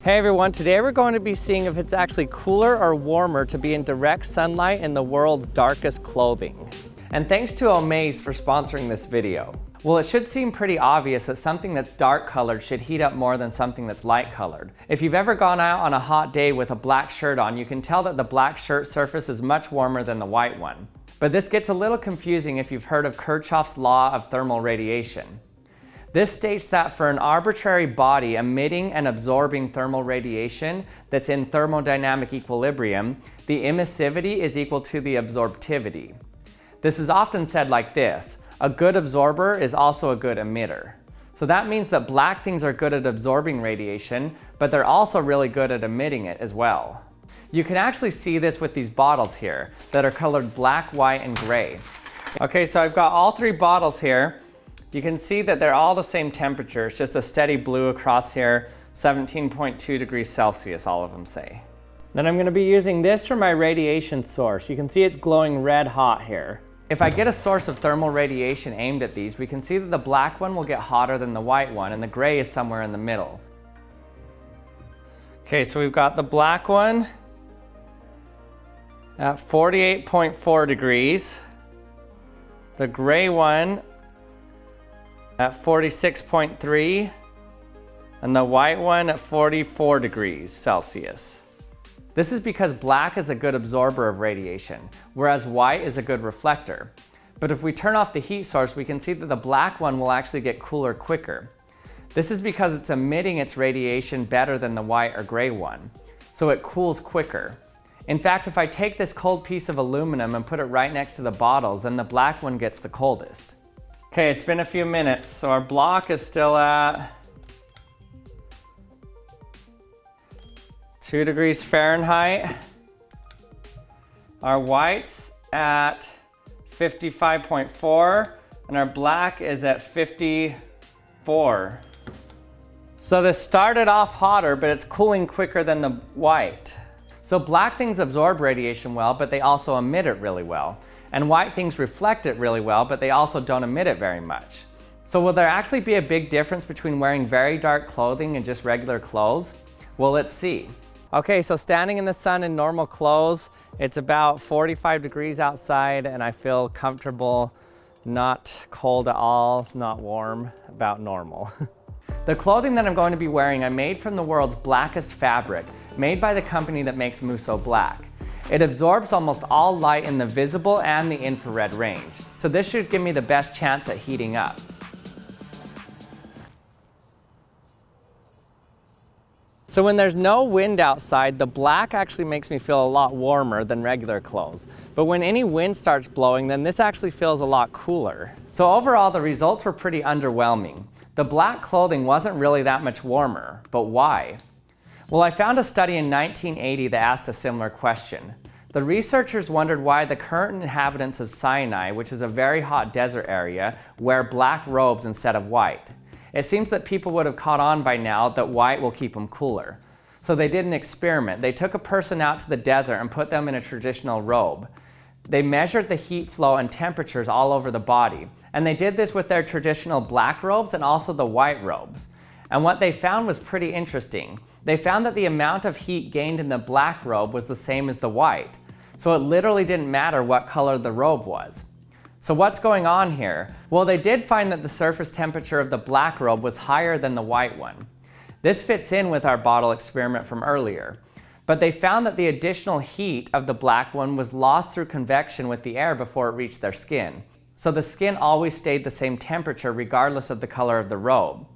Hey everyone, today we're going to be seeing if it's actually cooler or warmer to be in direct sunlight in the world's darkest clothing. And thanks to Omaze for sponsoring this video. Well, it should seem pretty obvious that something that's dark colored should heat up more than something that's light colored. If you've ever gone out on a hot day with a black shirt on, you can tell that the black shirt surface is much warmer than the white one. But this gets a little confusing if you've heard of Kirchhoff's law of thermal radiation. This states that for an arbitrary body emitting and absorbing thermal radiation that's in thermodynamic equilibrium, the emissivity is equal to the absorptivity. This is often said like this: a good absorber is also a good emitter. So that means that black things are good at absorbing radiation, but they're also really good at emitting it as well. You can actually see this with these bottles here that are colored black, white, and gray. Okay, so I've got all three bottles here. You can see that they're all the same temperature. It's just a steady blue across here, 17.2 degrees Celsius, all of them say. Then I'm gonna be using this for my radiation source. You can see it's glowing red hot here. If I get a source of thermal radiation aimed at these, we can see that the black one will get hotter than the white one, and the gray is somewhere in the middle. Okay, so we've got the black one at 48.4 degrees, the gray one at 46.3, and the white one at 44 degrees Celsius. This is because black is a good absorber of radiation, whereas white is a good reflector. But if we turn off the heat source, we can see that the black one will actually get cooler quicker. This is because it's emitting its radiation better than the white or gray one, so it cools quicker. In fact, if I take this cold piece of aluminum and put it right next to the bottles, then the black one gets the coldest. Okay, it's been a few minutes, so our block is still at 2 degrees Fahrenheit. Our white's at 55.4, and our black is at 54. So this started off hotter, but it's cooling quicker than the white. So black things absorb radiation well, but they also emit it really well. And white things reflect it really well, but they also don't emit it very much. So will there actually be a big difference between wearing very dark clothing and just regular clothes? Well, let's see. Okay, so standing in the sun in normal clothes, it's about 45 degrees outside and I feel comfortable, not cold at all, not warm, about normal. The clothing that I'm going to be wearing I made from the world's blackest fabric, made by the company that makes Musso Black. It absorbs almost all light in the visible and the infrared range, so this should give me the best chance at heating up. So when there's no wind outside, the black actually makes me feel a lot warmer than regular clothes. But when any wind starts blowing, then this actually feels a lot cooler. So overall, the results were pretty underwhelming. The black clothing wasn't really that much warmer, but why? Well, I found a study in 1980 that asked a similar question. The researchers wondered why the current inhabitants of Sinai, which is a very hot desert area, wear black robes instead of white. It seems that people would have caught on by now that white will keep them cooler. So they did an experiment. They took a person out to the desert and put them in a traditional robe. They measured the heat flow and temperatures all over the body. And they did this with their traditional black robes and also the white robes. And what they found was pretty interesting. They found that the amount of heat gained in the black robe was the same as the white. So it literally didn't matter what color the robe was. So what's going on here? Well, they did find that the surface temperature of the black robe was higher than the white one. This fits in with our bottle experiment from earlier. But they found that the additional heat of the black one was lost through convection with the air before it reached their skin. So the skin always stayed the same temperature regardless of the color of the robe.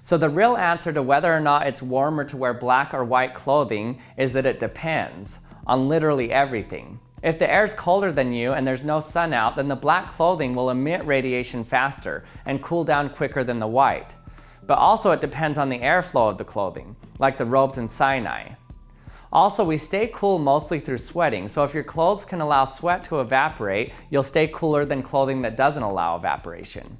So the real answer to whether or not it's warmer to wear black or white clothing is that it depends on literally everything. If the air's colder than you and there's no sun out, then the black clothing will emit radiation faster and cool down quicker than the white. But also it depends on the airflow of the clothing, like the robes in Sinai. Also, we stay cool mostly through sweating, so if your clothes can allow sweat to evaporate, you'll stay cooler than clothing that doesn't allow evaporation.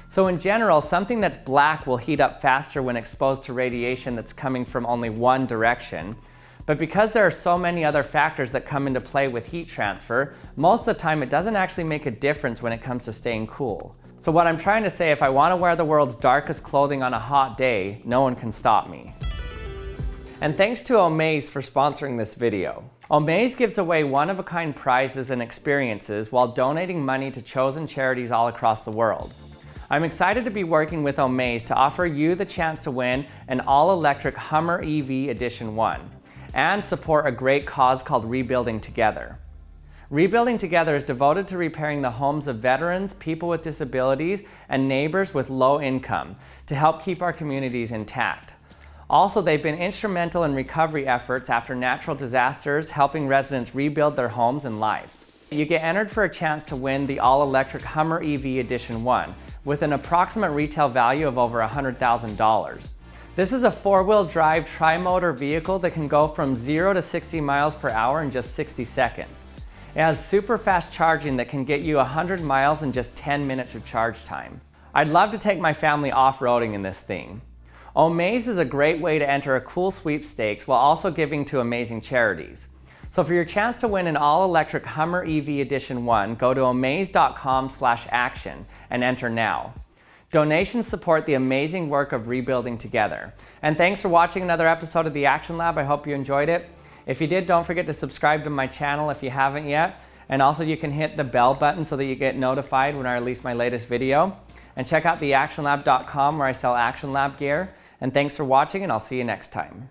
So in general, something that's black will heat up faster when exposed to radiation that's coming from only one direction. But because there are so many other factors that come into play with heat transfer, most of the time it doesn't actually make a difference when it comes to staying cool. So what I'm trying to say, if I want to wear the world's darkest clothing on a hot day, no one can stop me. And thanks to Omaze for sponsoring this video. Omaze gives away one-of-a-kind prizes and experiences while donating money to chosen charities all across the world. I'm excited to be working with Omaze to offer you the chance to win an all-electric Hummer EV Edition 1 and support a great cause called Rebuilding Together. Rebuilding Together is devoted to repairing the homes of veterans, people with disabilities, and neighbors with low income to help keep our communities intact. Also, they've been instrumental in recovery efforts after natural disasters, helping residents rebuild their homes and lives. You get entered for a chance to win the all-electric Hummer EV Edition 1 with an approximate retail value of over $100,000. This is a four-wheel drive tri-motor vehicle that can go from 0 to 60 miles per hour in just 60 seconds. It has super fast charging that can get you 100 miles in just 10 minutes of charge time. I'd love to take my family off-roading in this thing. Omaze is a great way to enter a cool sweepstakes while also giving to amazing charities. So for your chance to win an all-electric Hummer EV Edition 1, go to omaze.com/action and enter now. Donations support the amazing work of Rebuilding Together. And thanks for watching another episode of the Action Lab. I hope you enjoyed it. If you did, don't forget to subscribe to my channel if you haven't yet. And also you can hit the bell button so that you get notified when I release my latest video. And check out theactionlab.com where I sell Action Lab gear. And thanks for watching, and I'll see you next time.